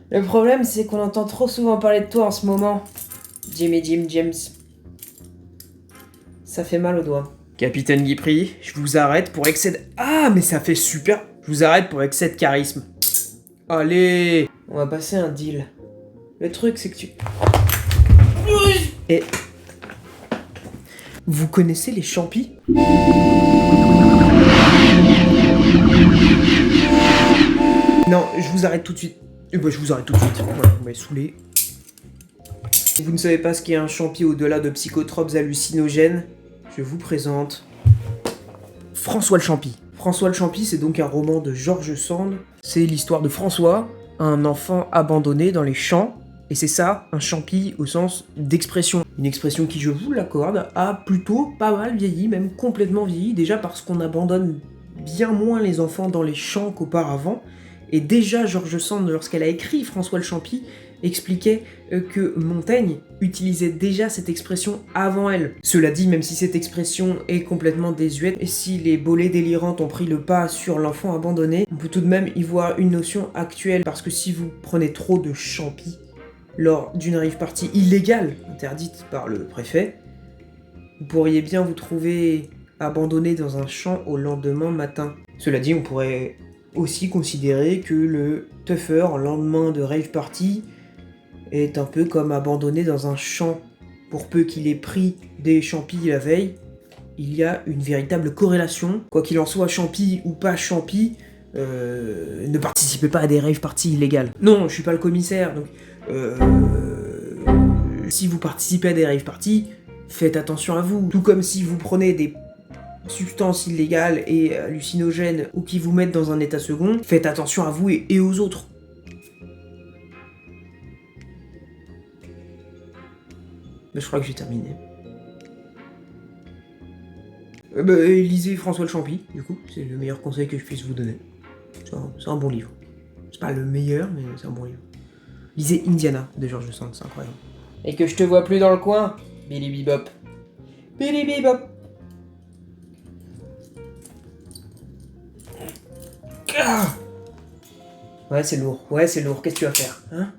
Le problème, c'est qu'on entend trop souvent parler de toi en ce moment. Jimmy Jim James. Ça fait mal aux doigts. Capitaine Guipry, je vous arrête pour excès de... Ah, mais ça fait super. Je vous arrête pour excès de charisme. Allez, on va passer un deal. Le truc, c'est que tu... Et... Vous connaissez les champis? Non, je vous arrête tout de suite. Je vous arrête tout de suite. Voilà, vous m'avez saoulé. Vous ne savez pas ce qu'est un champi au-delà de psychotropes hallucinogènes? Je vous présente... François le Champi. François le Champi, c'est donc un roman de George Sand. C'est l'histoire de François, un enfant abandonné dans les champs. Et c'est ça, un champi au sens d'expression. Une expression qui, je vous l'accorde, a plutôt pas mal vieilli, même complètement vieilli, déjà parce qu'on abandonne bien moins les enfants dans les champs qu'auparavant. Et déjà, George Sand, lorsqu'elle a écrit François le Champi, expliquait que Montaigne utilisait déjà cette expression avant elle. Cela dit, même si cette expression est complètement désuète, et si les bolées délirantes ont pris le pas sur l'enfant abandonné, on peut tout de même y voir une notion actuelle, parce que si vous prenez trop de champi lors d'une rave party illégale, interdite par le préfet, vous pourriez bien vous trouver abandonné dans un champ au lendemain matin. Cela dit, on pourrait aussi considérer que le teuffer en lendemain de rave party est un peu comme abandonné dans un champ. Pour peu qu'il ait pris des champis la veille, il y a une véritable corrélation. Quoi qu'il en soit, champi ou pas champi, ne participez pas à des rave parties illégales. Non, je suis pas le commissaire, donc... si vous participez à des rave parties, faites attention à vous. Tout comme si vous prenez des substances illégales et hallucinogènes ou qui vous mettent dans un état second, faites attention à vous et aux autres. Mais je crois que j'ai terminé. Lisez François le Champi, du coup, c'est le meilleur conseil que je puisse vous donner. C'est un bon livre. C'est pas le meilleur, mais c'est un bon livre. Lisez Indiana de George Sand, c'est incroyable. Et que je te vois plus dans le coin, Billy Bebop. Billy Bebop. Ah ouais, c'est lourd, qu'est-ce que tu vas faire, hein?